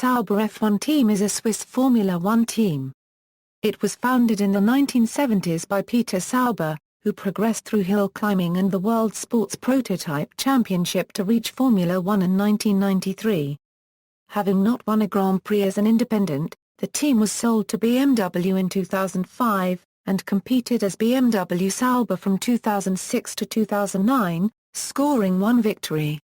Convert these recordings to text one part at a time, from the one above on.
Sauber F1 Team is a Swiss Formula One team. It was founded in the 1970s by Peter Sauber, who progressed through hill climbing and the World Sports Prototype Championship to reach Formula One in 1993. Having not won a Grand Prix as an independent, the team was sold to BMW in 2005, and competed as BMW Sauber from 2006 to 2009, scoring one victory.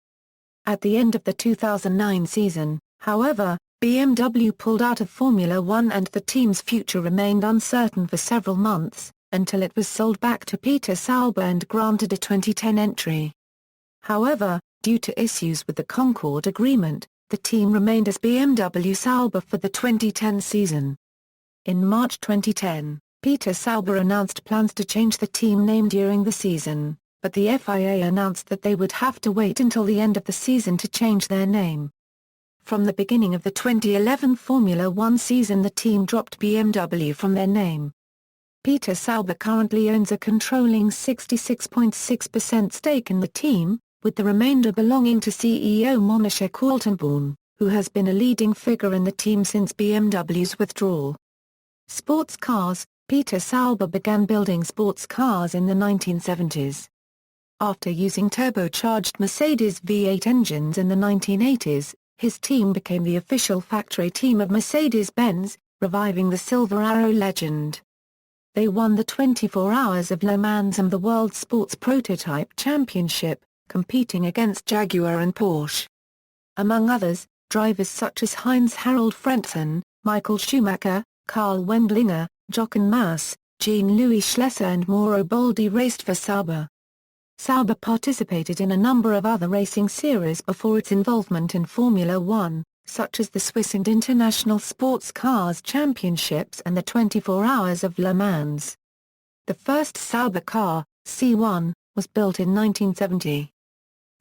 At the end of the 2009 season, however, BMW pulled out of Formula One and the team's future remained uncertain for several months, until it was sold back to Peter Sauber and granted a 2010 entry. However, due to issues with the Concorde Agreement, the team remained as BMW Sauber for the 2010 season. In March 2010, Peter Sauber announced plans to change the team name during the season, but the FIA announced that they would have to wait until the end of the season to change their name. From the beginning of the 2011 Formula One season, the team dropped BMW from their name. Peter Sauber currently owns a controlling 66.6% stake in the team, with the remainder belonging to CEO Monique Kaltenborn, who has been a leading figure in the team since BMW's withdrawal. Sports cars. Peter Sauber began building sports cars in the 1970s. After using turbocharged Mercedes V8 engines in the 1980s, his team became the official factory team of Mercedes-Benz, reviving the Silver Arrow legend. They won the 24 Hours of Le Mans and the World Sports Prototype Championship, competing against Jaguar and Porsche. Among others, drivers such as Heinz-Harald Frentzen, Michael Schumacher, Karl Wendlinger, Jochen Mass, Jean-Louis Schlesser and Mauro Boldi raced for Sauber. Sauber participated in a number of other racing series before its involvement in Formula One, such as the Swiss and International Sports Cars Championships and the 24 Hours of Le Mans. The first Sauber car, C1, was built in 1970.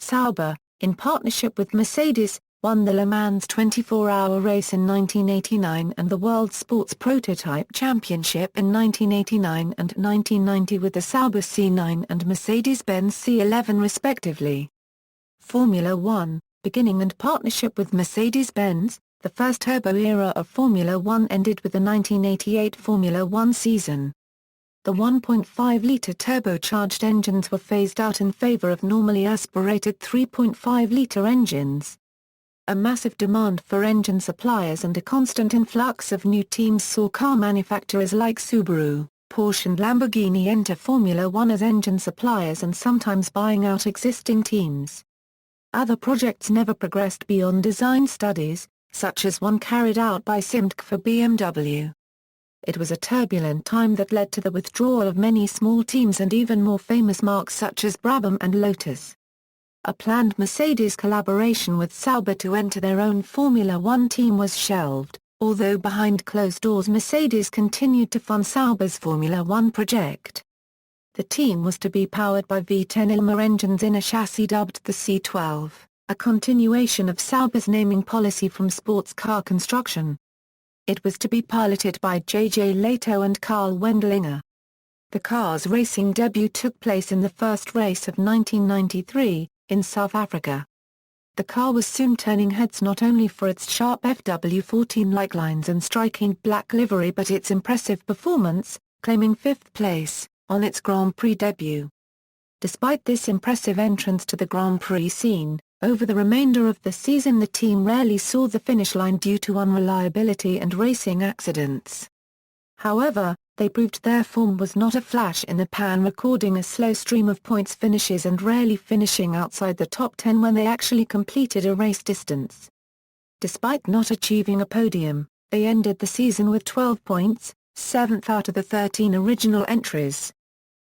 Sauber, in partnership with Mercedes, won the Le Mans 24-hour race in 1989 and the World Sports Prototype Championship in 1989 and 1990 with the Sauber C9 and Mercedes-Benz C11 respectively. Formula One, beginning in partnership with Mercedes-Benz, the first turbo era of Formula One ended with the 1988 Formula One season. The 1.5-litre turbocharged engines were phased out in favor of normally aspirated 3.5-litre engines. A massive demand for engine suppliers and a constant influx of new teams saw car manufacturers like Subaru, Porsche and Lamborghini enter Formula One as engine suppliers and sometimes buying out existing teams. Other projects never progressed beyond design studies, such as one carried out by Simtek for BMW. It was a turbulent time that led to the withdrawal of many small teams and even more famous marques such as Brabham and Lotus. A planned Mercedes collaboration with Sauber to enter their own Formula One team was shelved, although behind closed doors Mercedes continued to fund Sauber's Formula One project. The team was to be powered by V10 Ilmer engines in a chassis dubbed the C12, a continuation of Sauber's naming policy from sports car construction. It was to be piloted by J.J. Leto and Karl Wendlinger. The car's racing debut took place in the first race of 1993, in South Africa. The car was soon turning heads not only for its sharp FW14-like lines and striking black livery but its impressive performance, claiming fifth place, on its Grand Prix debut. Despite this impressive entrance to the Grand Prix scene, over the remainder of the season the team rarely saw the finish line due to unreliability and racing accidents. However, they proved their form was not a flash in the pan, recording a slow stream of points finishes and rarely finishing outside the top 10 when they actually completed a race distance. Despite not achieving a podium, they ended the season with 12 points, 7th out of the 13 original entries.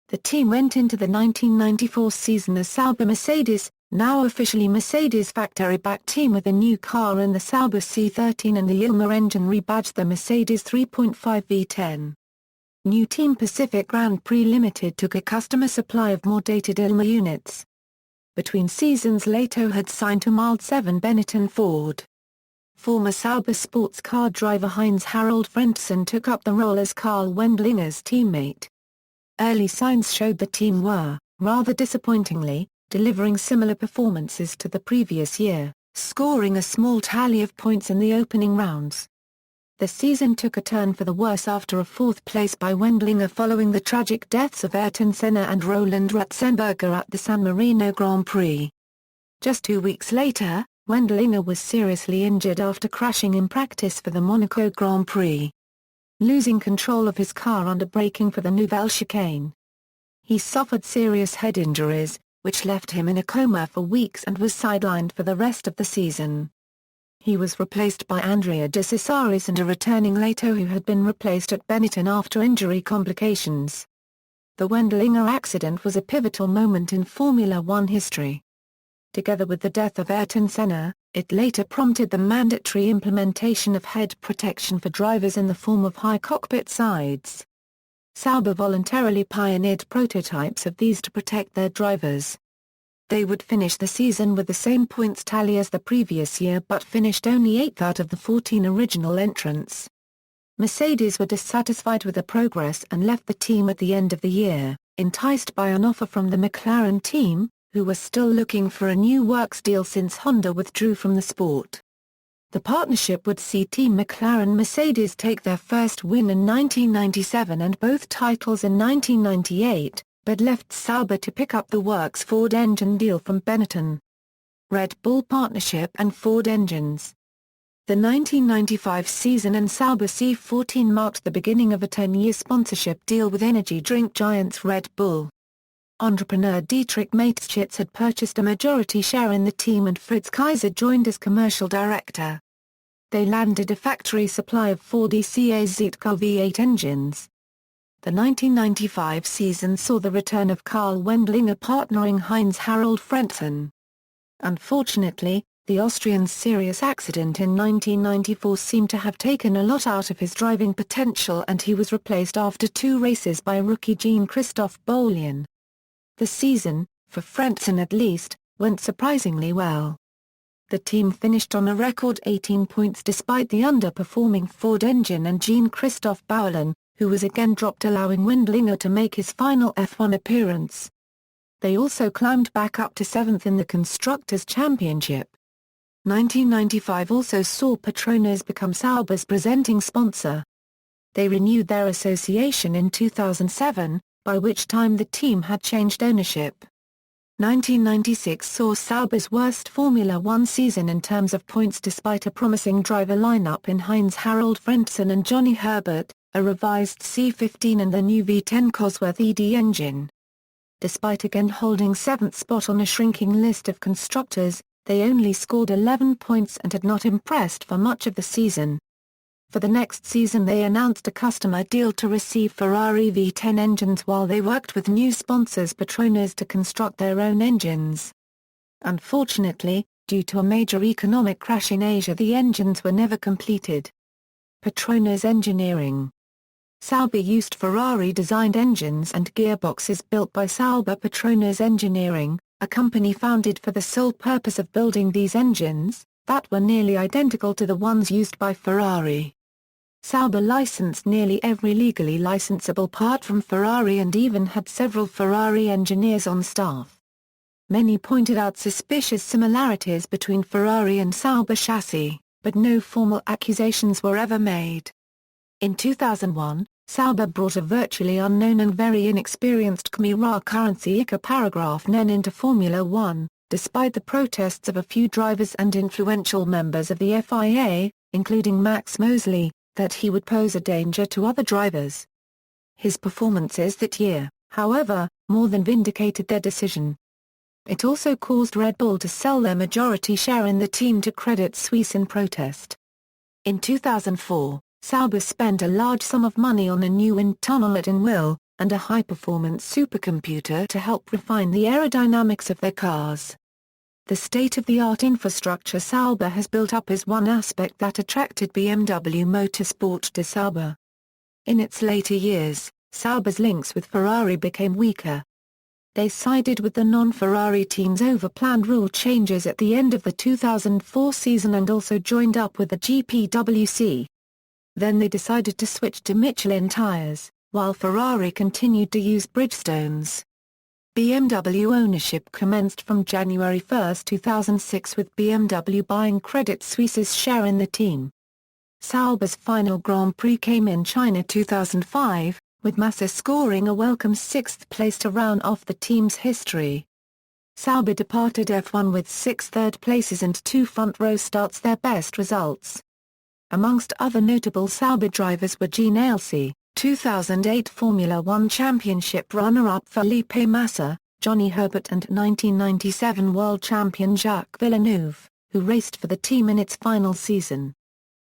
The team went into the 1994 season as Sauber Mercedes, now officially Mercedes factory-backed team with a new car in the Sauber C13 and the Ilmer engine rebadged the Mercedes 3.5 V10. New Team Pacific Grand Prix Limited took a customer supply of more dated Ilmer units. Between seasons Leto had signed to Mild 7 Benetton Ford. Former Sauber sports car driver Heinz-Harald Frentzen took up the role as Karl Wendlinger's teammate. Early signs showed the team were, rather disappointingly, delivering similar performances to the previous year, scoring a small tally of points in the opening rounds. The season took a turn for the worse after a fourth place by Wendlinger following the tragic deaths of Ayrton Senna and Roland Ratzenberger at the San Marino Grand Prix. Just 2 weeks later, Wendlinger was seriously injured after crashing in practice for the Monaco Grand Prix, losing control of his car under braking for the Nouvelle Chicane. He suffered serious head injuries, which left him in a coma for weeks and was sidelined for the rest of the season. He was replaced by Andrea de Cesaris and a returning Lato who had been replaced at Benetton after injury complications. The Wendlinger accident was a pivotal moment in Formula One history. Together with the death of Ayrton Senna, it later prompted the mandatory implementation of head protection for drivers in the form of high cockpit sides. Sauber voluntarily pioneered prototypes of these to protect their drivers. They would finish the season with the same points tally as the previous year but finished only 8th out of the 14 original entrants. Mercedes were dissatisfied with the progress and left the team at the end of the year, enticed by an offer from the McLaren team, who was still looking for a new works deal since Honda withdrew from the sport. The partnership would see Team McLaren-Mercedes take their first win in 1997 and both titles in 1998, but left Sauber to pick up the works Ford engine deal from Benetton. Red Bull partnership and Ford engines. The 1995 season and Sauber C14 marked the beginning of a 10-year sponsorship deal with energy drink giants Red Bull. Entrepreneur Dietrich Mateschitz had purchased a majority share in the team and Fritz Kaiser joined as commercial director. They landed a factory supply of Ford ECA Zetco V8 engines. The 1995 season saw the return of Karl Wendlinger partnering Heinz-Harald Frentzen. Unfortunately, the Austrian's serious accident in 1994 seemed to have taken a lot out of his driving potential and he was replaced after 2 races by rookie Jean-Christophe Boullion. The season, for Frentzen at least, went surprisingly well. The team finished on a record 18 points despite the underperforming Ford engine and Jean-Christophe Boullion, who was again dropped, allowing Wendlinger to make his final F1 appearance. They also climbed back up to 7th in the Constructors' Championship. 1995 also saw Petronas become Sauber's presenting sponsor. They renewed their association in 2007, by which time the team had changed ownership. 1996 saw Sauber's worst Formula One season in terms of points despite a promising driver lineup in Heinz-Harald Frentzen and Johnny Herbert, a revised C15 and the new V10 Cosworth ED engine. Despite again holding 7th spot on a shrinking list of constructors, they only scored 11 points and had not impressed for much of the season. For the next season they announced a customer deal to receive Ferrari V10 engines while they worked with new sponsors Petronas to construct their own engines. Unfortunately, due to a major economic crash in Asia, the engines were never completed. Petronas Engineering. Sauber used Ferrari-designed engines and gearboxes built by Sauber Petronas Engineering, a company founded for the sole purpose of building these engines, that were nearly identical to the ones used by Ferrari. Sauber licensed nearly every legally licensable part from Ferrari and even had several Ferrari engineers on staff. Many pointed out suspicious similarities between Ferrari and Sauber chassis, but no formal accusations were ever made. In 2001, Sauber brought a virtually unknown and very inexperienced Khmer currency Iker Paragraph Nen into Formula One, despite the protests of a few drivers and influential members of the FIA, including Max Mosley, that he would pose a danger to other drivers. His performances that year, however, more than vindicated their decision. It also caused Red Bull to sell their majority share in the team to Credit Suisse in protest. In 2004, Sauber spent a large sum of money on a new wind tunnel at Inwil, and a high-performance supercomputer to help refine the aerodynamics of their cars. The state-of-the-art infrastructure Sauber has built up is one aspect that attracted BMW Motorsport to Sauber. In its later years, Sauber's links with Ferrari became weaker. They sided with the non-Ferrari teams over planned rule changes at the end of the 2004 season and also joined up with the GPWC. Then they decided to switch to Michelin tires, while Ferrari continued to use Bridgestones. BMW ownership commenced from January 1, 2006 with BMW buying Credit Suisse's share in the team. Sauber's final Grand Prix came in China 2005, with Massa scoring a welcome sixth place to round off the team's history. Sauber departed F1 with 6 third places and 2 front-row starts, their best results. Amongst other notable Sauber drivers were Gene Ailsey, 2008 Formula One Championship runner-up Felipe Massa, Johnny Herbert and 1997 world champion Jacques Villeneuve, who raced for the team in its final season.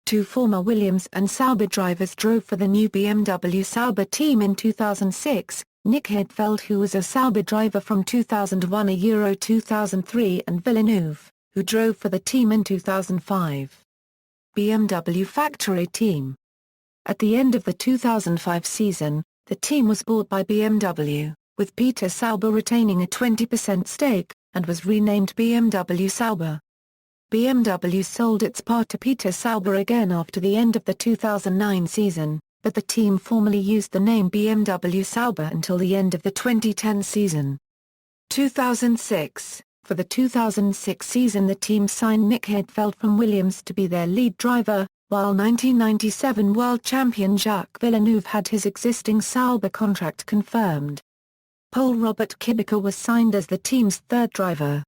2 former Williams and Sauber drivers drove for the new BMW Sauber team in 2006, Nick Heidfeld, who was a Sauber driver from 2001 to 2003, and Villeneuve, who drove for the team in 2005. BMW factory team. At the end of the 2005 season, the team was bought by BMW, with Peter Sauber retaining a 20% stake, and was renamed BMW Sauber. BMW sold its part to Peter Sauber again after the end of the 2009 season, but the team formally used the name BMW Sauber until the end of the 2010 season. 2006. For the 2006 season, the team signed Nick Heidfeld from Williams to be their lead driver, while 1997 world champion Jacques Villeneuve had his existing Sauber contract confirmed. Pole Robert Kubica was signed as the team's third driver.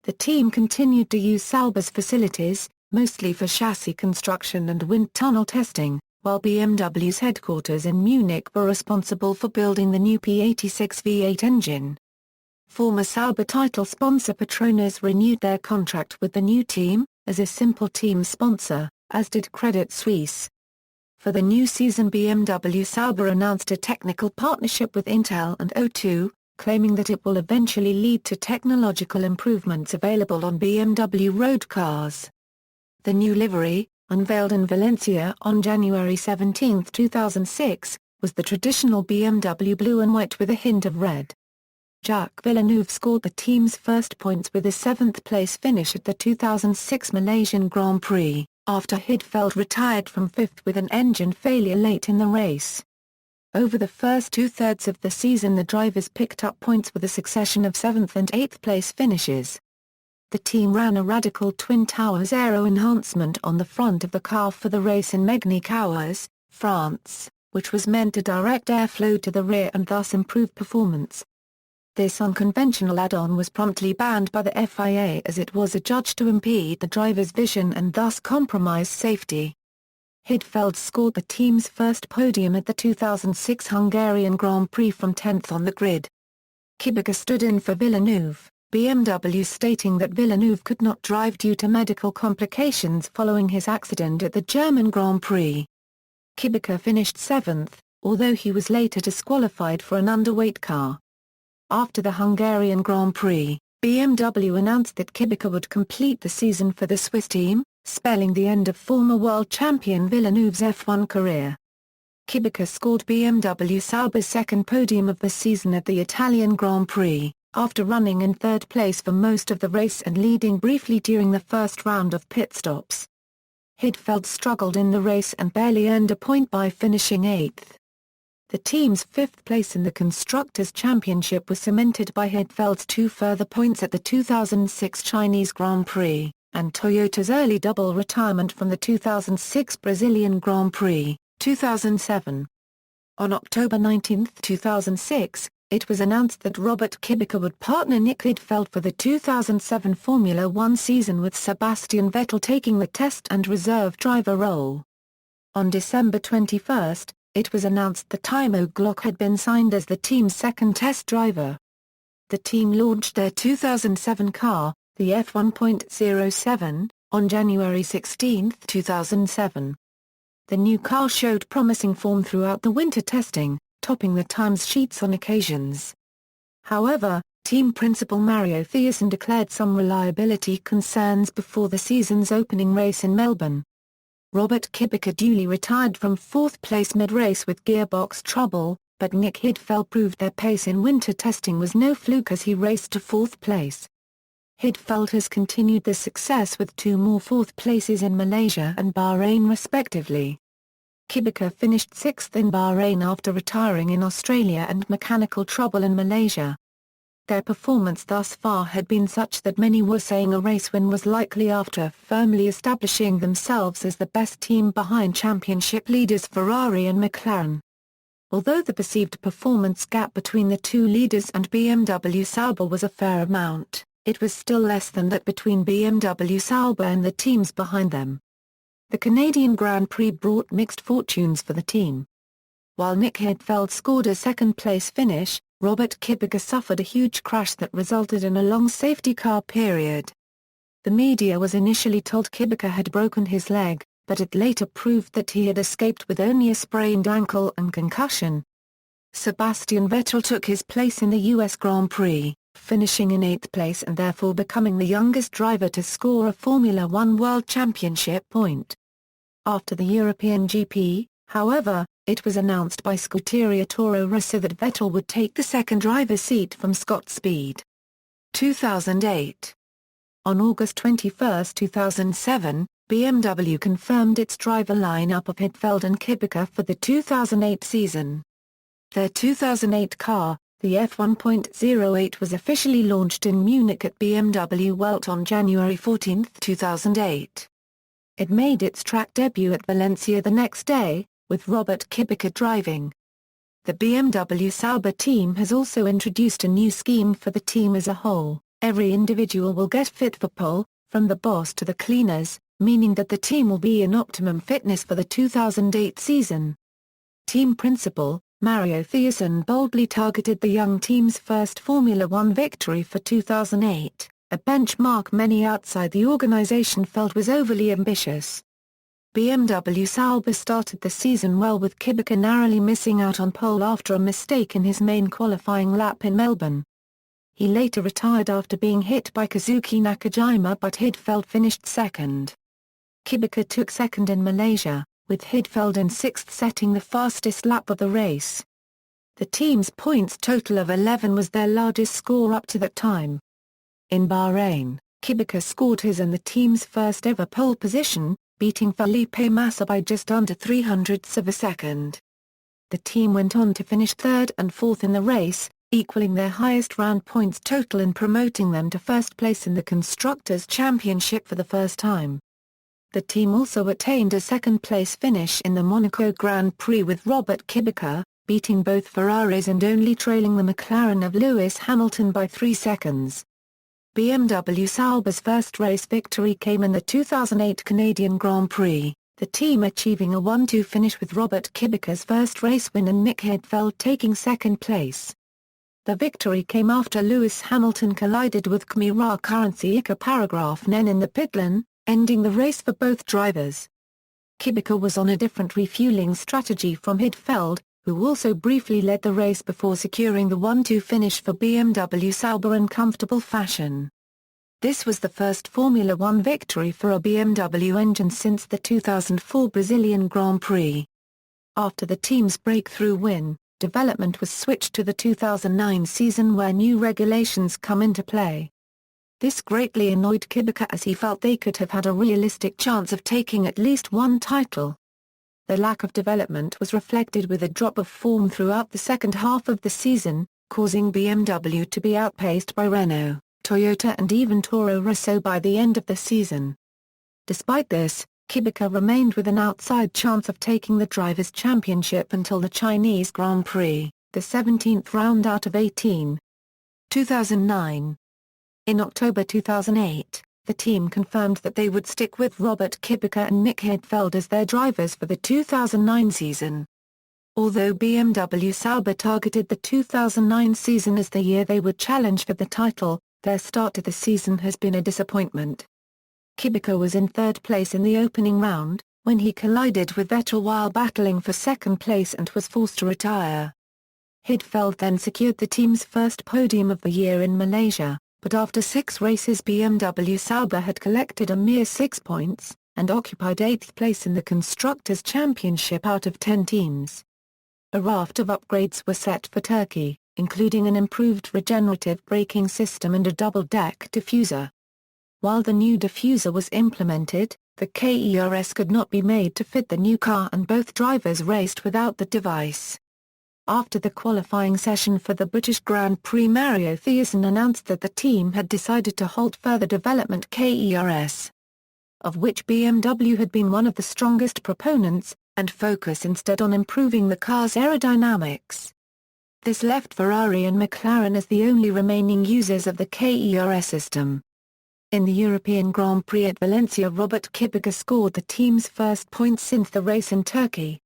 The team continued to use Sauber's facilities, mostly for chassis construction and wind tunnel testing, while BMW's headquarters in Munich were responsible for building the new P86 V8 engine. Former Sauber title sponsor Petronas renewed their contract with the new team, as a simple team sponsor, as did Credit Suisse. For the new season, BMW Sauber announced a technical partnership with Intel and O2, claiming that it will eventually lead to technological improvements available on BMW road cars. The new livery, unveiled in Valencia on January 17, 2006, was the traditional BMW blue and white with a hint of red. Jacques Villeneuve scored the team's first points with a 7th-place finish at the 2006 Malaysian Grand Prix, after Heidfeld retired from 5th with an engine failure late in the race. Over the first two-thirds of the season, the drivers picked up points with a succession of 7th and 8th-place finishes. The team ran a radical Twin Towers aero enhancement on the front of the car for the race in Megny-Cahors, France, which was meant to direct airflow to the rear and thus improve performance. This unconventional add-on was promptly banned by the FIA as it was adjudged to impede the driver's vision and thus compromise safety. Heidfeld scored the team's first podium at the 2006 Hungarian Grand Prix from 10th on the grid. Kubica stood in for Villeneuve, BMW stating that Villeneuve could not drive due to medical complications following his accident at the German Grand Prix. Kubica finished 7th, although he was later disqualified for an underweight car. After the Hungarian Grand Prix, BMW announced that Kubica would complete the season for the Swiss team, spelling the end of former world champion Villeneuve's F1 career. Kubica scored BMW Sauber's second podium of the season at the Italian Grand Prix, after running in third place for most of the race and leading briefly during the first round of pit stops. Heidfeld struggled in the race and barely earned a point by finishing 8th. The team's 5th place in the Constructors' Championship was cemented by Heidfeld's 2 further points at the 2006 Chinese Grand Prix, and Toyota's early double retirement from the 2006 Brazilian Grand Prix, 2007. On October 19, 2006, it was announced that Robert Kubica would partner Nick Heidfeld for the 2007 Formula One season, with Sebastian Vettel taking the test and reserve driver role. On December 21, it was announced that Timo Glock had been signed as the team's second test driver. The team launched their 2007 car, the F1.07, on January 16, 2007. The new car showed promising form throughout the winter testing, topping the times sheets on occasions. However, team principal Mario Thiessen declared some reliability concerns before the season's opening race in Melbourne. Robert Kubica duly retired from 4th place mid-race with gearbox trouble, but Nick Heidfeld proved their pace in winter testing was no fluke as he raced to 4th place. Heidfeld has continued this success with 2 more 4th places in Malaysia and Bahrain respectively. Kubica finished 6th in Bahrain after retiring in Australia and mechanical trouble in Malaysia. Their performance thus far had been such that many were saying a race win was likely after firmly establishing themselves as the best team behind championship leaders Ferrari and McLaren. Although the perceived performance gap between the two leaders and BMW Sauber was a fair amount, it was still less than that between BMW Sauber and the teams behind them. The Canadian Grand Prix brought mixed fortunes for the team. While Nick Heidfeld scored a second-place finish, Robert Kubica suffered a huge crash that resulted in a long safety car period. The media was initially told Kubica had broken his leg, but it later proved that he had escaped with only a sprained ankle and concussion. Sebastian Vettel took his place in the U.S. Grand Prix, finishing in 8th place and therefore becoming the youngest driver to score a Formula One World Championship point. After the European GP, however, it was announced by Scuderia Toro Rosso that Vettel would take the second driver's seat from Scott Speed. 2008. On August 21, 2007, BMW confirmed its driver lineup of Heidfeld and Kubica for the 2008 season. Their 2008 car, the F1.08, was officially launched in Munich at BMW Welt on January 14, 2008. It made its track debut at Valencia the next day, with Robert Kubica driving. The BMW Sauber team has also introduced a new scheme for the team as a whole. Every individual will get fit for pole, from the boss to the cleaners, meaning that the team will be in optimum fitness for the 2008 season. Team principal, Mario Thiessen boldly targeted the young team's first Formula One victory for 2008, a benchmark many outside the organization felt was overly ambitious. BMW Sauber started the season well with Kubica narrowly missing out on pole after a mistake in his main qualifying lap in Melbourne. He later retired after being hit by Kazuki Nakajima, but Heidfeld finished second. Kubica took second in Malaysia, with Heidfeld in 6th setting the fastest lap of the race. The team's points total of 11 was their largest score up to that time. In Bahrain, Kubica scored his and the team's first ever pole position, beating Felipe Massa by just under 300ths of a second. The team went on to finish third and fourth in the race, equaling their highest round points total and promoting them to first place in the Constructors' Championship for the first time. The team also attained a second-place finish in the Monaco Grand Prix with Robert Kubica, beating both Ferraris and only trailing the McLaren of Lewis Hamilton by 3 seconds. BMW Sauber's first race victory came in the 2008 Canadian Grand Prix, the team achieving a 1-2 finish with Robert Kubica's first race win and Nick Heidfeld taking second place. The victory came after Lewis Hamilton collided with Kimi Räikkönen paragraph 9 in the pit lane, ending the race for both drivers. Kubica was on a different refueling strategy from Heidfeld, who also briefly led the race before securing the 1-2 finish for BMW Sauber in comfortable fashion. This was the first Formula One victory for a BMW engine since the 2004 Brazilian Grand Prix. After the team's breakthrough win, development was switched to the 2009 season where new regulations come into play. This greatly annoyed Kubica as he felt they could have had a realistic chance of taking at least one title. The lack of development was reflected with a drop of form throughout the second half of the season, causing BMW to be outpaced by Renault, Toyota and even Toro Rosso by the end of the season. Despite this, Kubica remained with an outside chance of taking the Drivers' Championship until the Chinese Grand Prix, the 17th round out of 18. 2009. In October 2008, the team confirmed that they would stick with Robert Kubica and Nick Heidfeld as their drivers for the 2009 season. Although BMW Sauber targeted the 2009 season as the year they would challenge for the title, their start to the season has been a disappointment. Kubica was in third place in the opening round, when he collided with Vettel while battling for second place and was forced to retire. Heidfeld then secured the team's first podium of the year in Malaysia, but after 6 races BMW Sauber had collected a mere 6 points, and occupied 8th place in the Constructors' Championship out of 10 teams. A raft of upgrades were set for Turkey, including an improved regenerative braking system and a double-deck diffuser. While the new diffuser was implemented, the KERS could not be made to fit the new car and both drivers raced without the device. After the qualifying session for the British Grand Prix, Mario Thiessen announced that the team had decided to halt further development KERS, of which BMW had been one of the strongest proponents, and focus instead on improving the car's aerodynamics. This left Ferrari and McLaren as the only remaining users of the KERS system. In the European Grand Prix at Valencia, Robert Kubica scored the team's first points since the race in Turkey.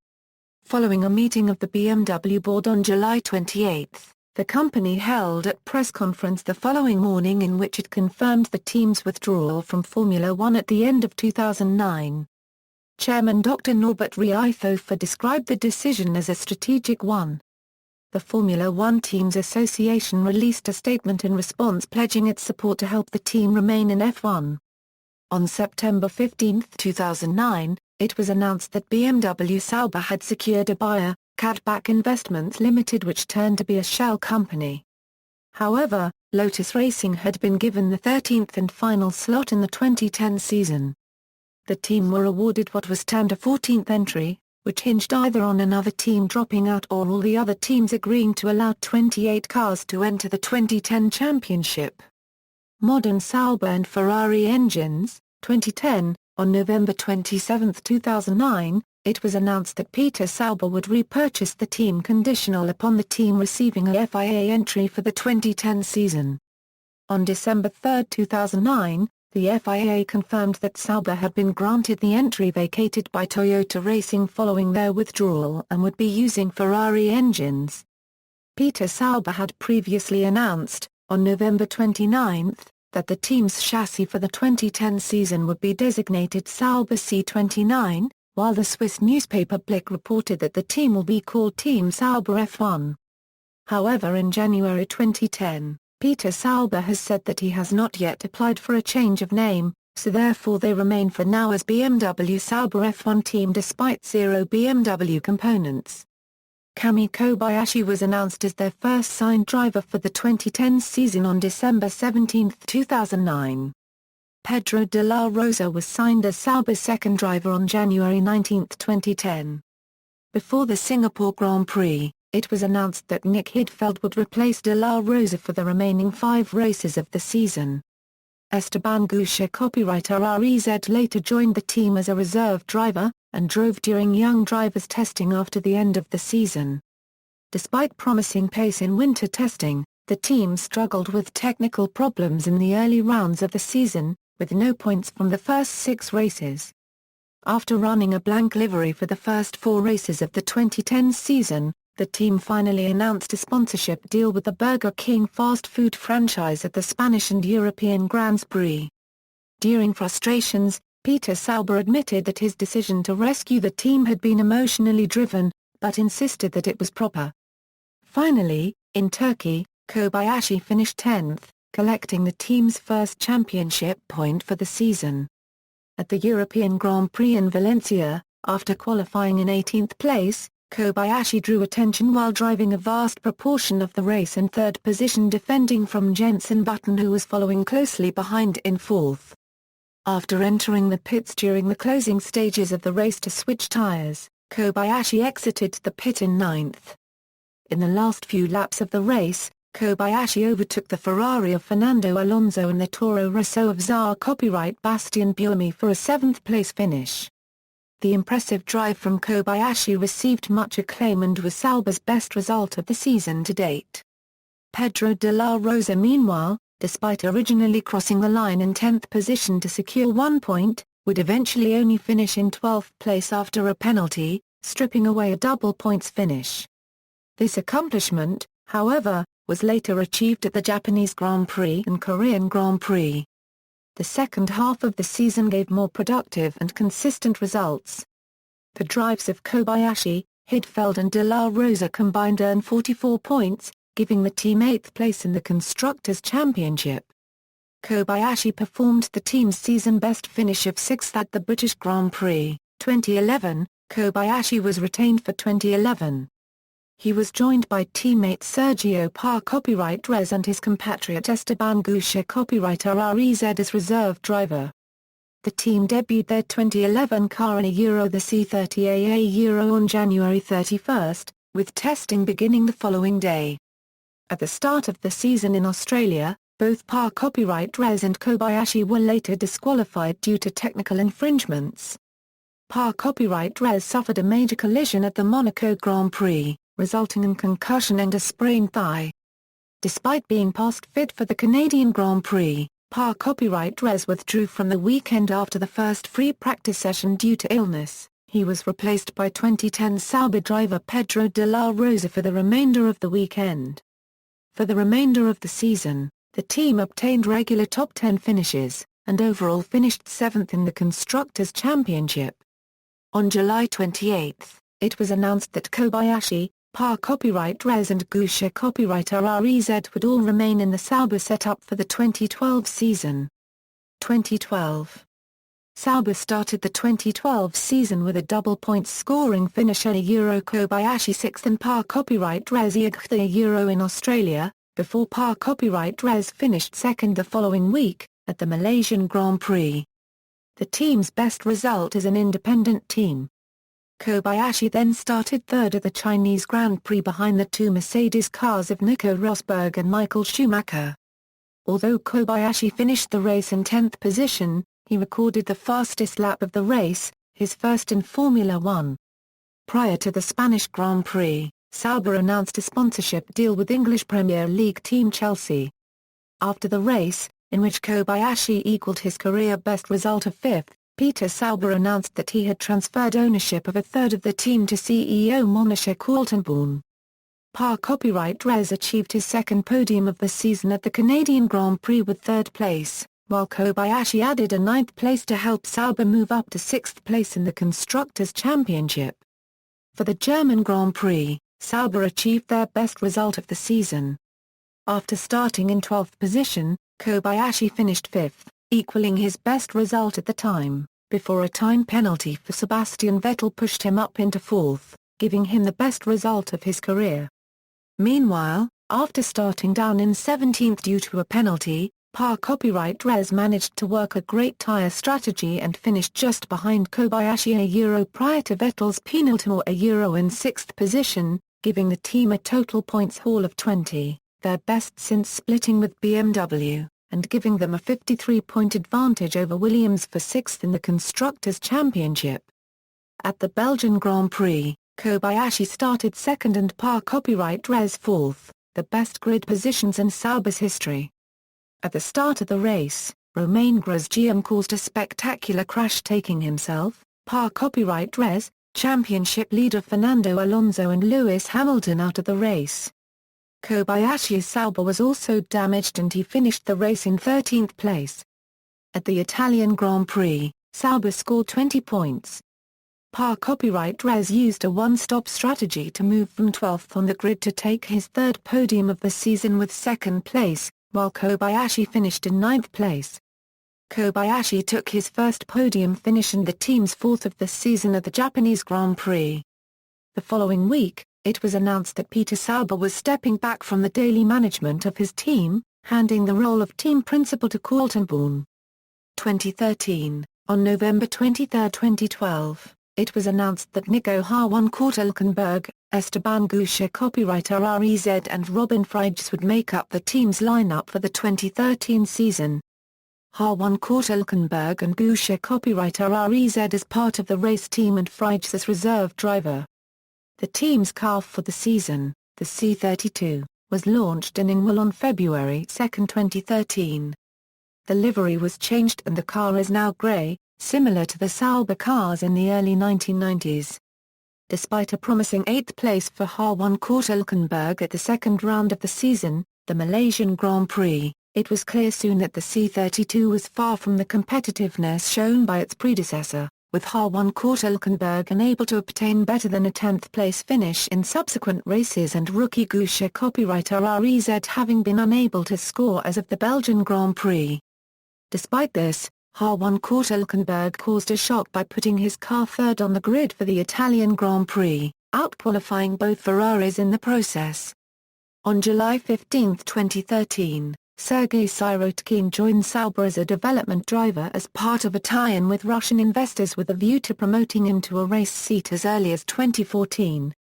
Following a meeting of the BMW board on July 28, the company held a press conference the following morning in which it confirmed the team's withdrawal from Formula One at the end of 2009. Chairman Dr. Norbert Reithofer described the decision as a strategic one. The Formula One Teams Association released a statement in response pledging its support to help the team remain in F1. On September 15, 2009, it was announced that BMW Sauber had secured a buyer, Cadback Investments Limited, which turned to be a shell company. However, Lotus Racing had been given the 13th and final slot in the 2010 season. The team were awarded what was termed a 14th entry, which hinged either on another team dropping out or all the other teams agreeing to allow 28 cars to enter the 2010 championship. Modern Sauber and Ferrari engines, 2010. On November 27, 2009, it was announced that Peter Sauber would repurchase the team conditional upon the team receiving a FIA entry for the 2010 season. On December 3, 2009, the FIA confirmed that Sauber had been granted the entry vacated by Toyota Racing following their withdrawal and would be using Ferrari engines. Peter Sauber had previously announced, on November 29, that the team's chassis for the 2010 season would be designated Sauber C29, while the Swiss newspaper Blick reported that the team will be called Team Sauber F1. However, in January 2010, Peter Sauber has said that he has not yet applied for a change of name, so therefore they remain for now as BMW Sauber F1 Team despite zero BMW components. Kami Kobayashi was announced as their first signed driver for the 2010 season on December 17, 2009. Pedro de la Rosa was signed as Sauber's second driver on January 19, 2010. Before the Singapore Grand Prix, it was announced that Nick Heidfeld would replace de la Rosa for the remaining 5 races of the season. Esteban Goucher, copywriter REZ, later joined the team as a reserve driver, and drove during young drivers testing after the end of the season. Despite promising pace in winter testing, the team struggled with technical problems in the early rounds of the season, with no points from the first 6 races. After running a blank livery for the first 4 races of the 2010 season, the team finally announced a sponsorship deal with the Burger King fast food franchise at the Spanish and European Grand Prix. During frustrations, Peter Sauber admitted that his decision to rescue the team had been emotionally driven, but insisted that it was proper. Finally, in Turkey, Kobayashi finished 10th, collecting the team's first championship point for the season. At the European Grand Prix in Valencia, after qualifying in 18th place, Kobayashi drew attention while driving a vast proportion of the race in 3rd position, defending from Jenson Button, who was following closely behind in 4th. After entering the pits during the closing stages of the race to switch tires, Kobayashi exited the pit in 9th. In the last few laps of the race, Kobayashi overtook the Ferrari of Fernando Alonso and the Toro Rosso of Czar copyright Bastian Buemi for a 7th place finish. The impressive drive from Kobayashi received much acclaim and was Sauber's best result of the season to date. Pedro de la Rosa, meanwhile, despite originally crossing the line in 10th position to secure 1 point, would eventually only finish in 12th place after a penalty, stripping away a double points finish. This accomplishment, however, was later achieved at the Japanese Grand Prix and Korean Grand Prix. The second half of the season gave more productive and consistent results. The drives of Kobayashi, Heidfeld and de la Rosa combined earned 44 points, giving the team 8th place in the Constructors' Championship. Kobayashi performed the team's season-best finish of 6th at the British Grand Prix, 2011. Kobayashi was retained for 2011. He was joined by teammate Sergio Parr copyright Rez and his compatriot Esteban Goucher copywriter REZ as reserve driver. The team debuted their 2011 car in a the C30AA Euro on January 31, with testing beginning the following day. At the start of the season in Australia, both Par Copyright Res and Kobayashi were later disqualified due to technical infringements. Par Copyright Res suffered a major collision at the Monaco Grand Prix, resulting in concussion and a sprained thigh. Despite being past fit for the Canadian Grand Prix, Par Copyright Res withdrew from the weekend after the first free practice session due to illness. He was replaced by 2010 Sauber driver Pedro de la Rosa for the remainder of the weekend. For the remainder of the season, the team obtained regular top 10 finishes, and overall finished 7th in the Constructors' Championship. On July 28, it was announced that Kobayashi, Par Copyright Res and Goucher Copyright RREZ would all remain in the Sauber setup for the 2012 season. 2012. Sauber started the 2012 season with a double points scoring finish at Euro Kobayashi 6th and Par Copyright Res Euro in Australia, before Par Copyright Res finished 2nd the following week, at the Malaysian Grand Prix. The team's best result as an independent team. Kobayashi then started 3rd at the Chinese Grand Prix behind the two Mercedes cars of Nico Rosberg and Michael Schumacher. Although Kobayashi finished the race in 10th position, he recorded the fastest lap of the race, his first in Formula One. Prior to the Spanish Grand Prix, Sauber announced a sponsorship deal with English Premier League team Chelsea. After the race, in which Kobayashi equaled his career best result of 5th, Peter Sauber announced that he had transferred ownership of a third of the team to CEO Monique Kaltenborn. Par Copyright Res achieved his second podium of the season at the Canadian Grand Prix with 3rd place, while Kobayashi added a 9th place to help Sauber move up to 6th place in the Constructors' Championship. For the German Grand Prix, Sauber achieved their best result of the season. After starting in 12th position, Kobayashi finished 5th, equaling his best result at the time, before a time penalty for Sebastian Vettel pushed him up into 4th, giving him the best result of his career. Meanwhile, after starting down in 17th due to a penalty, Par Copyright Res managed to work a great tyre strategy and finished just behind Kobayashi Euro prior to Vettel's penultimate Euro in 6th position, giving the team a total points haul of 20, their best since splitting with BMW, and giving them a 53-point advantage over Williams for 6th in the Constructors' Championship. At the Belgian Grand Prix, Kobayashi started 2nd and Par Copyright Res 4th, the best grid positions in Sauber's history. At the start of the race, Romain Grosjean caused a spectacular crash, taking himself, Par Copyright Res, championship leader Fernando Alonso and Lewis Hamilton out of the race. Kobayashi's Sauber was also damaged and he finished the race in 13th place. At the Italian Grand Prix, Sauber scored 20 points. Par Copyright Res used a one-stop strategy to move from 12th on the grid to take his 3rd podium of the season with 2nd place, while Kobayashi finished in 9th place. Kobayashi took his first podium finish and the team's 4th of the season at the Japanese Grand Prix. The following week, it was announced that Peter Sauber was stepping back from the daily management of his team, handing the role of team principal to Kaltenborn. 2013, on November 23, 2012, it was announced that Nico Hülkenberg, Esteban Goucher Copyright RREZ and Robin Frijs would make up the team's lineup for the 2013 season. Hülkenberg and Goucher Copyright RREZ as part of the race team and Frijs as reserve driver. The team's car for the season, the C32, was launched in Ingwil on February 2, 2013. The livery was changed and the car is now grey, similar to the Sauber cars in the early 1990s. Despite a promising 8th place for Hülkenberg at the second round of the season, the Malaysian Grand Prix, it was clear soon that the C32 was far from the competitiveness shown by its predecessor, with Hülkenberg unable to obtain better than a 10th place finish in subsequent races and rookie Goucher Copyright RREZ having been unable to score as of the Belgian Grand Prix. Despite this, Hülkenberg caused a shock by putting his car 3rd on the grid for the Italian Grand Prix, outqualifying both Ferraris in the process. On July 15, 2013, Sergei Sirotkin joined Sauber as a development driver as part of a tie-in with Russian investors with a view to promoting him to a race seat as early as 2014.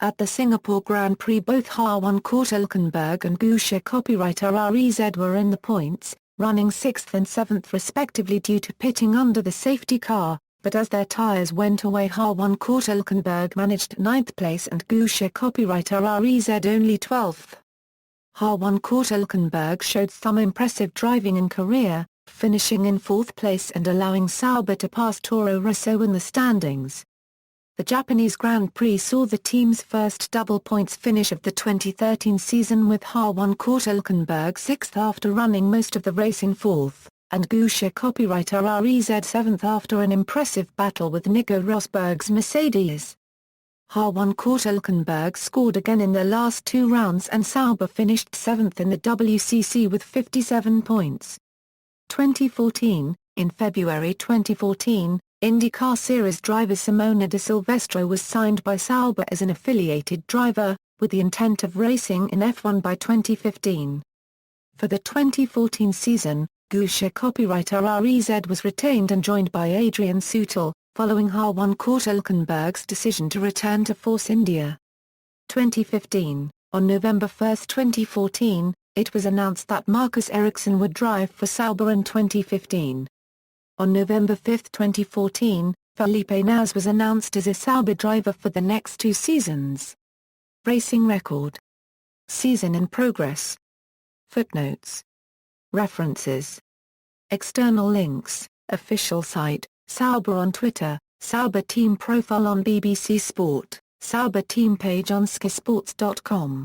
At the Singapore Grand Prix both Kurt Hülkenberg and Guusche copywriter REZ were in the points, running 6th and 7th respectively due to pitting under the safety car, but as their tyres went away Kurt Hülkenberg managed 9th place and Guusche copywriter REZ only 12th. Kurt Hülkenberg showed some impressive driving in Korea, finishing in 4th place and allowing Sauber to pass Toro Rosso in the standings. The Japanese Grand Prix saw the team's first double points finish of the 2013 season with Kurt Hülkenberg 6th after running most of the race in 4th, and Guusche copywriter REZ 7th after an impressive battle with Nico Rosberg's Mercedes. Kurt Hülkenberg scored again in the last 2 rounds and Sauber finished 7th in the WCC with 57 points. 2014. In February 2014, IndyCar Series driver Simona de Silvestro was signed by Sauber as an affiliated driver, with the intent of racing in F1 by 2015. For the 2014 season, Guusche copywriter REZ was retained and joined by Adrian Sutil, following Kurt Hülkenberg's decision to return to Force India. 2015. On November 1, 2014, it was announced that Marcus Ericsson would drive for Sauber in 2015. On November 5, 2014, Felipe Nasr was announced as a Sauber driver for the next 2 seasons. Racing record. Season in progress. Footnotes. References. External links, official site, Sauber on Twitter, Sauber team profile on BBC Sport, Sauber team page on skisports.com.